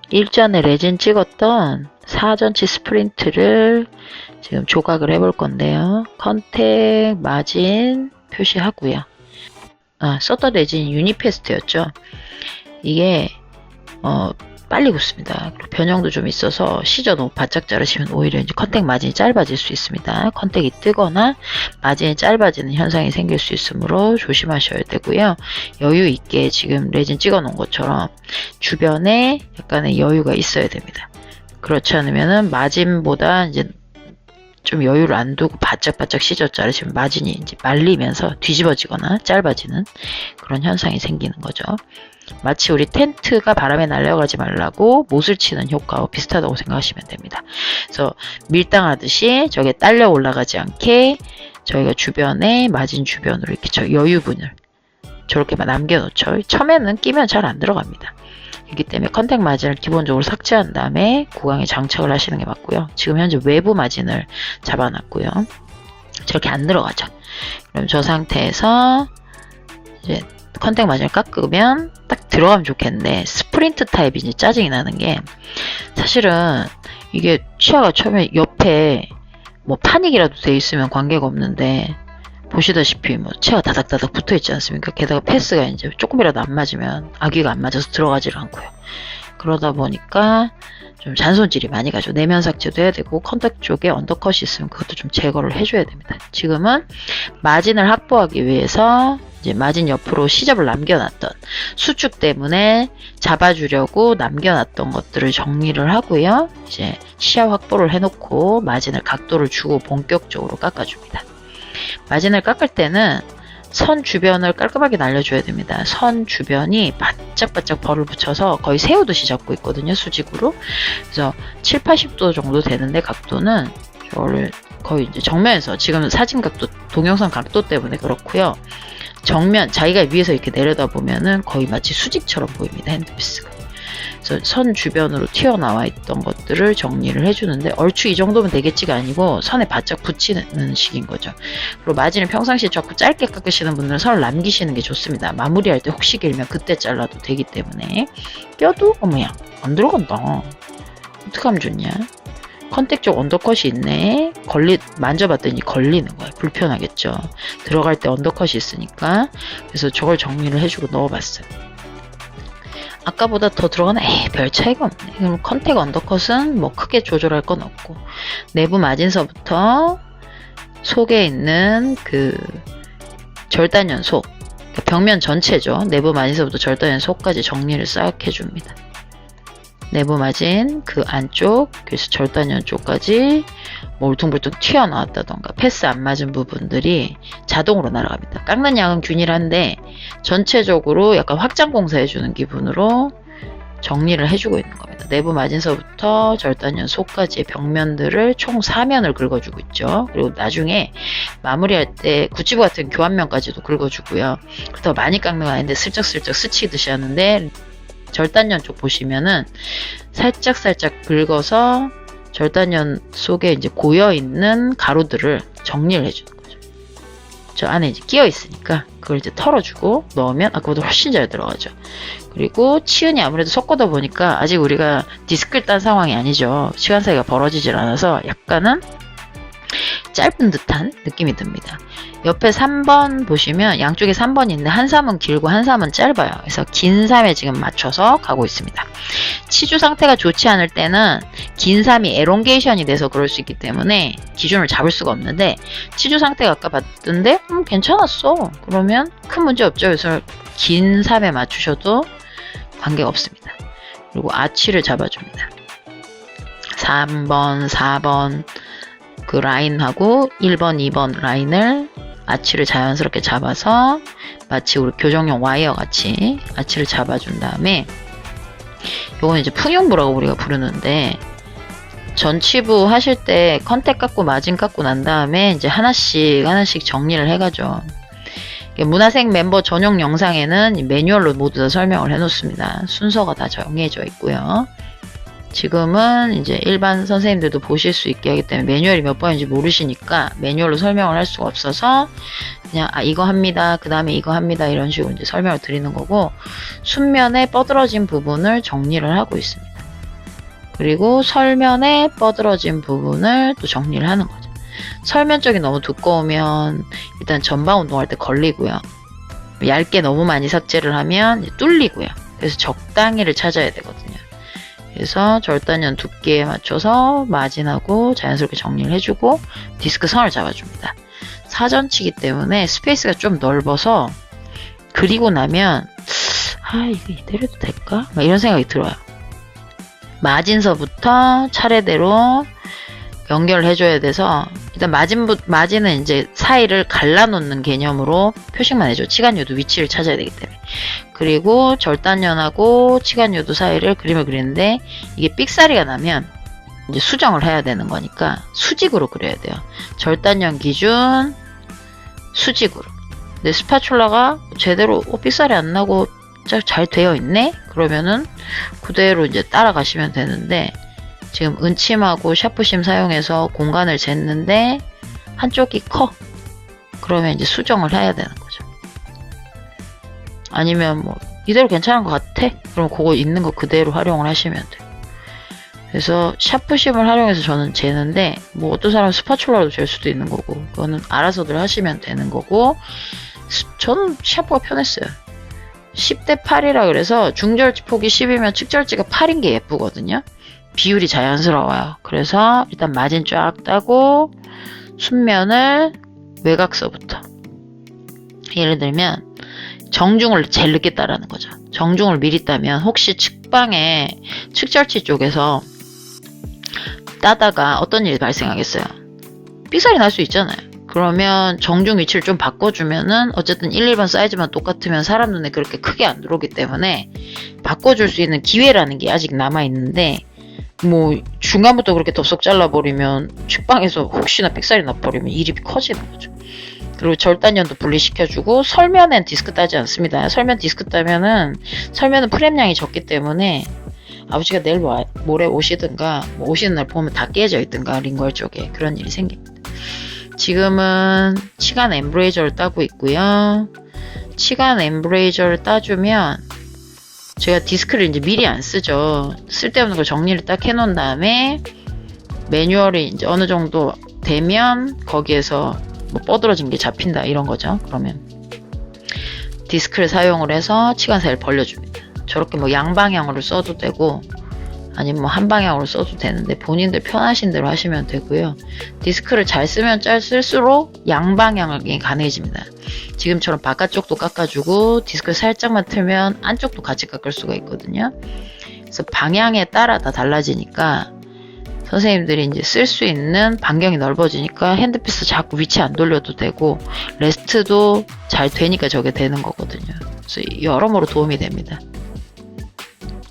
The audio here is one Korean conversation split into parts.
일전에 레진 찍었던 4전치 스프린트를 지금 조각을 해볼 건데요. 컨택, 마진 표시하고요. 썼던 레진 유니페스트였죠. 이게 빨리 굳습니다. 그리고 변형도 좀 있어서 시저 너무 바짝 자르시면 오히려 이제 컨택 마진이 짧아질 수 있습니다. 컨택이 뜨거나 마진이 짧아지는 현상이 생길 수 있으므로 조심하셔야 되고요. 여유 있게 지금 레진 찍어 놓은 것처럼 주변에 약간의 여유가 있어야 됩니다. 그렇지 않으면은 마진보다 이제 좀 여유를 안 두고 바짝바짝 시저 자르시면 마진이 이제 말리면서 뒤집어지거나 짧아지는 그런 현상이 생기는 거죠. 마치 우리 텐트가 바람에 날아가지 말라고 못을 치는 효과와 비슷하다고 생각하시면 됩니다. 그래서 밀당하듯이 저게 딸려 올라가지 않게 저희가 주변에 마진 주변으로 이렇게 저 여유분을 저렇게만 남겨놓죠. 처음에는 끼면 잘 안 들어갑니다. 그렇기 때문에 컨택 마진을 기본적으로 삭제한 다음에 구강에 장착을 하시는 게 맞고요. 지금 현재 외부 마진을 잡아놨고요. 저렇게 안 들어가죠. 그럼 저 상태에서 이제 컨택 마진을 깎으면 딱 들어가면 좋겠는데 스프린트 타입이 이제 짜증이 나는 게 사실은 이게 치아가 처음에 옆에 뭐 파닉이라도 돼 있으면 관계가 없는데 보시다시피 뭐 치아가 다닥다닥 붙어 있지 않습니까? 게다가 패스가 이제 조금이라도 안 맞으면 아귀가 안 맞아서 들어가지를 않고요. 그러다 보니까 좀 잔손질이 많이 가죠. 내면 삭제도 해야 되고 컨택 쪽에 언더컷이 있으면 그것도 좀 제거를 해줘야 됩니다. 지금은 마진을 확보하기 위해서 이제 마진 옆으로 시접을 남겨놨던 수축 때문에 잡아주려고 남겨놨던 것들을 정리를 하고요. 이제 시야 확보를 해놓고 마진을 각도를 주고 본격적으로 깎아줍니다. 마진을 깎을 때는 선 주변을 깔끔하게 날려줘야 됩니다. 선 주변이 바짝바짝 벌을 붙여서 거의 세우듯이 잡고 있거든요. 수직으로. 그래서 7, 80도 정도 되는데 각도는 저를 거의 이제 정면에서 지금 사진 각도, 동영상 각도 때문에 그렇고요. 정면, 자기가 위에서 이렇게 내려다보면은 거의 마치 수직처럼 보입니다. 핸드피스가. 그래서 선 주변으로 튀어나와 있던 것들을 정리를 해주는데 얼추 이 정도면 되겠지가 아니고 선에 바짝 붙이는 식인 거죠. 그리고 마진을 평상시에 자꾸 짧게 깎으시는 분들은 선을 남기시는 게 좋습니다. 마무리할 때 혹시 길면 그때 잘라도 되기 때문에. 뼈도 어머야 안 들어간다. 어떡하면 좋냐. 컨택 쪽 언더컷이 있네. 만져봤더니 걸리는 거예요. 불편하겠죠. 들어갈 때 언더컷이 있으니까. 그래서 저걸 정리를 해주고 넣어봤어요. 아까보다 더 들어가나? 별 차이가 없네. 그럼 컨택 언더컷은 뭐 크게 조절할 건 없고 내부 마진서부터 속에 있는 그 절단연 속, 그러니까 벽면 전체죠. 내부 마진서부터 절단연 속까지 정리를 싹 해줍니다. 내부 마진 그 안쪽, 그래서 절단연 쪽까지 뭐 울퉁불퉁 튀어나왔다던가 패스 안 맞은 부분들이 자동으로 날아갑니다. 깎는 양은 균일한데 전체적으로 약간 확장 공사해주는 기분으로 정리를 해주고 있는 겁니다. 내부 마진서부터 절단연 속까지의 벽면들을 총 4면을 긁어주고 있죠. 그리고 나중에 마무리할 때 구찌부 같은 교환면까지도 긁어주고요. 그렇다고 많이 깎는 건 아닌데 슬쩍슬쩍 스치듯이 하는데 절단연 쪽 보시면은 살짝살짝 긁어서 절단연 속에 이제 고여있는 가루들을 정리를 해주는 거죠. 저 안에 이제 끼어 있으니까 그걸 이제 털어주고 넣으면 아까보다 훨씬 잘 들어가죠. 그리고 치은이 아무래도 섞어다 보니까 아직 우리가 디스크를 딴 상황이 아니죠. 시간 사이가 벌어지질 않아서 약간은 짧은 듯한 느낌이 듭니다. 옆에 3번 보시면 양쪽에 3번이 있는데 한 3은 길고 한 3은 짧아요. 그래서 긴 3에 지금 맞춰서 가고 있습니다. 치주 상태가 좋지 않을 때는 긴 3이 에롱게이션이 돼서 그럴 수 있기 때문에 기준을 잡을 수가 없는데 치주 상태가 아까 봤던데 괜찮았어. 그러면 큰 문제 없죠. 그래서 긴 3에 맞추셔도 관계가 없습니다. 그리고 아치를 잡아줍니다. 3번, 4번 그 라인하고 1번, 2번 라인을 아치를 자연스럽게 잡아서 마치 우리 교정용 와이어 같이 아치를 잡아준 다음에 요건 이제 풍용부라고 우리가 부르는데 전치부 하실 때 컨택 깎고 마진 깎고 난 다음에 이제 하나씩 정리를 해가죠. 문화생 멤버 전용 영상에는 매뉴얼로 모두 다 설명을 해놓습니다. 순서가 다 정해져 있고요. 지금은 이제 일반 선생님들도 보실 수 있게 하기 때문에 매뉴얼이 몇 번인지 모르시니까 매뉴얼로 설명을 할 수가 없어서 그냥 이거 합니다. 그 다음에 이거 합니다. 이런 식으로 이제 설명을 드리는 거고 순면에 뻗어진 부분을 정리를 하고 있습니다. 그리고 설면에 뻗어진 부분을 또 정리를 하는 거죠. 설면 쪽이 너무 두꺼우면 일단 전방 운동할 때 걸리고요. 얇게 너무 많이 삭제를 하면 뚫리고요. 그래서 적당히를 찾아야 되거든요. 그래서 절단면 두께에 맞춰서 마진하고 자연스럽게 정리를 해주고 디스크 선을 잡아줍니다. 사전치기 때문에 스페이스가 좀 넓어서 그리고 나면 이거 이대로 해도 될까? 막 이런 생각이 들어요. 마진서부터 차례대로 연결을 해줘야 돼서 일단 마진은 이제 사이를 갈라놓는 개념으로 표식만 해줘. 치간요도 위치를 찾아야 되기 때문에. 그리고 절단면하고 치간요도 사이를 그림을 그리는데 이게 삑사리가 나면 이제 수정을 해야 되는 거니까 수직으로 그려야 돼요. 절단면 기준 수직으로. 근데 스파츌라가 제대로 삑사리 안 나고 잘 되어 있네? 그러면은 그대로 이제 따라가시면 되는데 지금 은침하고 샤프심 사용해서 공간을 쟀는데 한쪽이 커. 그러면 이제 수정을 해야 되는 거죠. 아니면 뭐 이대로 괜찮은 것 같아? 그럼 그거 있는 거 그대로 활용을 하시면 돼요. 그래서 샤프심을 활용해서 저는 재는데 뭐 어떤 사람은 스파츌라로 잴 수도 있는 거고 그거는 알아서들 하시면 되는 거고 저는 샤프가 편했어요. 10대 8이라 그래서 중절지 폭이 10이면 측절지가 8인 게 예쁘거든요. 비율이 자연스러워요. 그래서 일단 마진 쫙 따고 순면을 외곽서부터 예를 들면 정중을 제일 늦게 따라는 거죠. 정중을 미리 따면 혹시 측방에 측절지 쪽에서 따다가 어떤 일이 발생하겠어요. 삑사리 날 수 있잖아요. 그러면 정중 위치를 좀 바꿔주면은 어쨌든 1, 2번 사이즈만 똑같으면 사람 눈에 그렇게 크게 안 들어오기 때문에 바꿔줄 수 있는 기회라는 게 아직 남아있는데 뭐 중간부터 그렇게 덥석 잘라버리면 측방에서 혹시나 삑살이 나버리면 일이 커지는 거죠. 그리고 절단면도 분리시켜주고 설면엔 디스크 따지 않습니다. 설면 디스크 따면은 설면은 프렘량이 적기 때문에 아버지가 내일 모레 오시든가 뭐 오시는 날 보면 다 깨져 있든가 링걸 쪽에 그런 일이 생깁니다. 지금은 치간 엠브레이저를 따고 있고요. 치간 엠브레이저를 따주면 제가 디스크를 이제 미리 안 쓰죠. 쓸데없는 걸 정리를 딱 해놓은 다음에 매뉴얼이 이제 어느 정도 되면 거기에서 뭐 뻗어진 게 잡힌다 이런 거죠. 그러면 디스크를 사용을 해서 치간 사이를 벌려줍니다. 저렇게 뭐 양방향으로 써도 되고 아니면 뭐 한 방향으로 써도 되는데 본인들 편하신 대로 하시면 되고요. 디스크를 잘 쓰면 쓸수록 양방향이 가능해집니다. 지금처럼 바깥쪽도 깎아주고 디스크를 살짝만 틀면 안쪽도 같이 깎을 수가 있거든요. 그래서 방향에 따라 다 달라지니까 선생님들이 이제 쓸 수 있는 반경이 넓어지니까 핸드피스 자꾸 위치 안 돌려도 되고 레스트도 잘 되니까 저게 되는 거거든요. 그래서 여러모로 도움이 됩니다.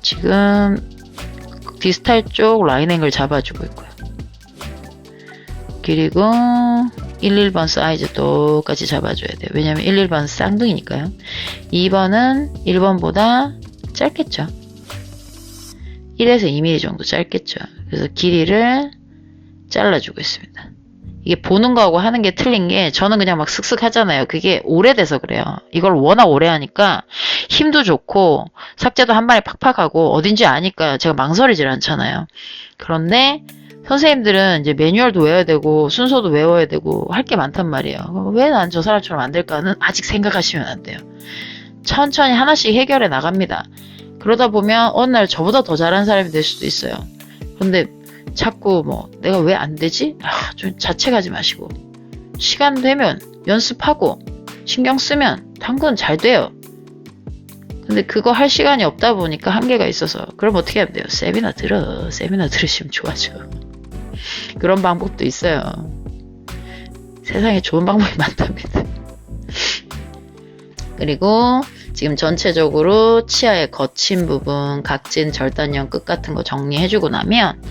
지금 디스탈 쪽 라인 앵글 잡아주고 있고요. 그리고 1, 1번 사이즈 똑같이 잡아줘야 돼요. 왜냐면 1, 1번 쌍둥이니까요. 2번은 1번보다 짧겠죠. 1에서 2mm 정도 짧겠죠. 그래서 길이를 잘라주고 있습니다. 이게 보는 거하고 하는 게 틀린 게 저는 그냥 막 슥슥 하잖아요. 그게 오래돼서 그래요. 이걸 워낙 오래 하니까 힘도 좋고 삭제도 한 번에 팍팍 하고 어딘지 아니까 제가 망설이질 않잖아요. 그런데 선생님들은 이제 매뉴얼도 외워야 되고 순서도 외워야 되고 할 게 많단 말이에요. 왜 난 저 사람처럼 안 될까는 아직 생각하시면 안 돼요. 천천히 하나씩 해결해 나갑니다. 그러다 보면 어느 날 저보다 더 잘하는 사람이 될 수도 있어요. 근데 자꾸 뭐 내가 왜 안 되지? 좀 자책하지 마시고 시간 되면 연습하고 신경 쓰면 당근 잘 돼요. 근데 그거 할 시간이 없다 보니까 한계가 있어서 그럼 어떻게 하면 돼요? 세미나 들으시면 좋아져. 그런 방법도 있어요. 세상에 좋은 방법이 많답니다. 그리고 지금 전체적으로 치아의 거친 부분, 각진, 절단면 끝 같은 거 정리해주고 나면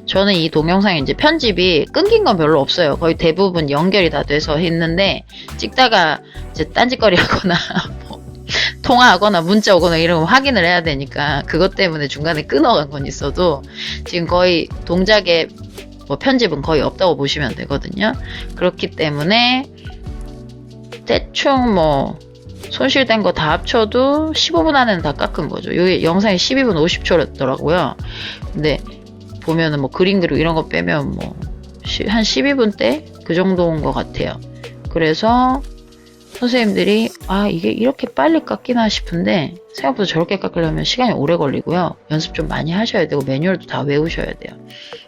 저는 이 동영상에 이제 편집이 끊긴 건 별로 없어요. 거의 대부분 연결이 다 돼서 했는데 찍다가 이제 딴짓거리 하거나 뭐 통화하거나 문자 오거나 이런 거 확인을 해야 되니까 그것 때문에 중간에 끊어간 건 있어도 지금 거의 동작에 뭐 편집은 거의 없다고 보시면 되거든요. 그렇기 때문에 대충 뭐 손실된 거 다 합쳐도 15분 안에는 다 깎은 거죠. 여기 영상이 12분 50초였더라고요. 근데 보면은 뭐 그림 그리고 이런 거 빼면 뭐 한 12분대 그 정도인 것 같아요. 그래서 선생님들이 이게 이렇게 빨리 깎이나 싶은데 생각보다 저렇게 깎으려면 시간이 오래 걸리고요. 연습 좀 많이 하셔야 되고 매뉴얼도 다 외우셔야 돼요.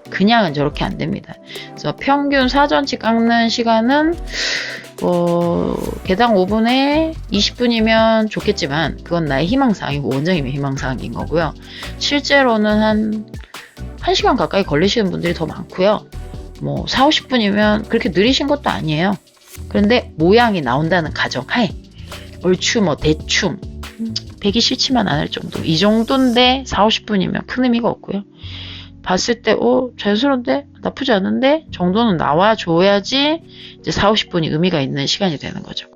그냥은 저렇게 안 됩니다. 그래서 평균 사전치 깎는 시간은 개당 5분에 20분이면 좋겠지만 그건 나의 희망사항이고 원장님의 희망사항인 거고요. 실제로는 한 1시간 가까이 걸리시는 분들이 더 많고요. 뭐 4, 50분이면 그렇게 느리신 것도 아니에요. 그런데 모양이 나온다는 가정하에 얼추 뭐 대충 배기 싫지만 안 할 정도 이 정도인데 4, 50분이면 큰 의미가 없고요. 봤을 때 자연스러운데 나쁘지 않은데 정도는 나와줘야지 이제 4, 50분이 의미가 있는 시간이 되는 거죠.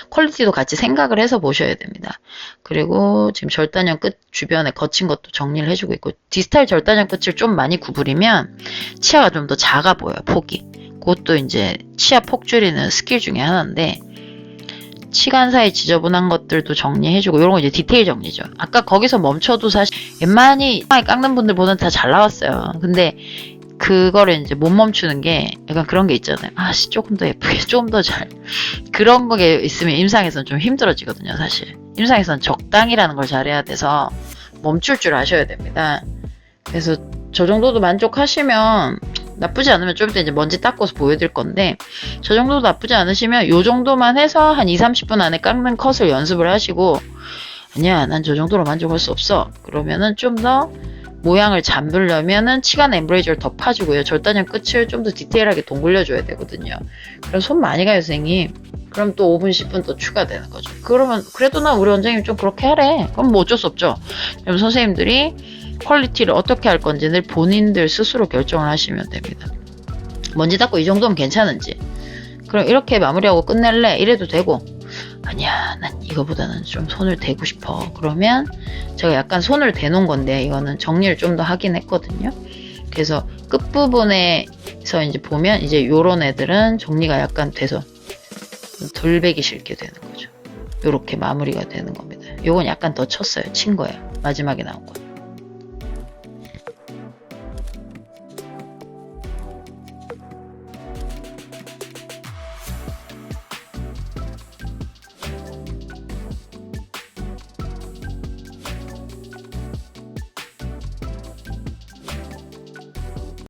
퀄리티도 같이 생각을 해서 보셔야 됩니다. 그리고 지금 절단형 끝 주변에 거친 것도 정리를 해주고 있고 디스탈 절단형 끝을 좀 많이 구부리면 치아가 좀 더 작아 보여요. 폭이. 그것도 이제 치아 폭 줄이는 스킬 중에 하나인데 치간 사이 지저분한 것들도 정리해주고 이런 거 이제 디테일 정리죠. 아까 거기서 멈춰도 사실 웬만히 깎는 분들보다는 다 잘 나왔어요. 근데 그거를 이제 못 멈추는 게 약간 그런 게 있잖아요. 조금 더 예쁘게, 조금 더 잘. 그런 게 있으면 임상에서는 좀 힘들어지거든요, 사실. 임상에서는 적당이라는 걸 잘해야 돼서 멈출 줄 아셔야 됩니다. 그래서 저 정도도 만족하시면 나쁘지 않으면 좀 이따 이제 먼지 닦아서 보여드릴 건데 저 정도도 나쁘지 않으시면 요 정도만 해서 한 2-30분 안에 깎는 컷을 연습을 하시고 아니야, 난 저 정도로 만족할 수 없어. 그러면은 좀 더 모양을 잡으려면은 치간 엠브레이저를 더 파주고요. 절단형 끝을 좀 더 디테일하게 동글려줘야 되거든요. 그럼 손 많이 가요, 선생님. 그럼 또 5분, 10분 또 추가되는 거죠. 그러면 그래도 나 우리 원장님 좀 그렇게 하래. 그럼 뭐 어쩔 수 없죠. 그럼 선생님들이 퀄리티를 어떻게 할 건지는 본인들 스스로 결정을 하시면 됩니다. 먼지 닦고 이 정도면 괜찮은지. 그럼 이렇게 마무리하고 끝낼래? 이래도 되고 아니야, 난 이거보다는 좀 손을 대고 싶어. 그러면 제가 약간 손을 대놓은 건데 이거는 정리를 좀 더 하긴 했거든요. 그래서 끝부분에서 이제 보면 이제 요런 애들은 정리가 약간 돼서 덜 배기 싫게 되는 거죠. 요렇게 마무리가 되는 겁니다. 요건 약간 더 쳤어요. 친 거예요. 마지막에 나온 거.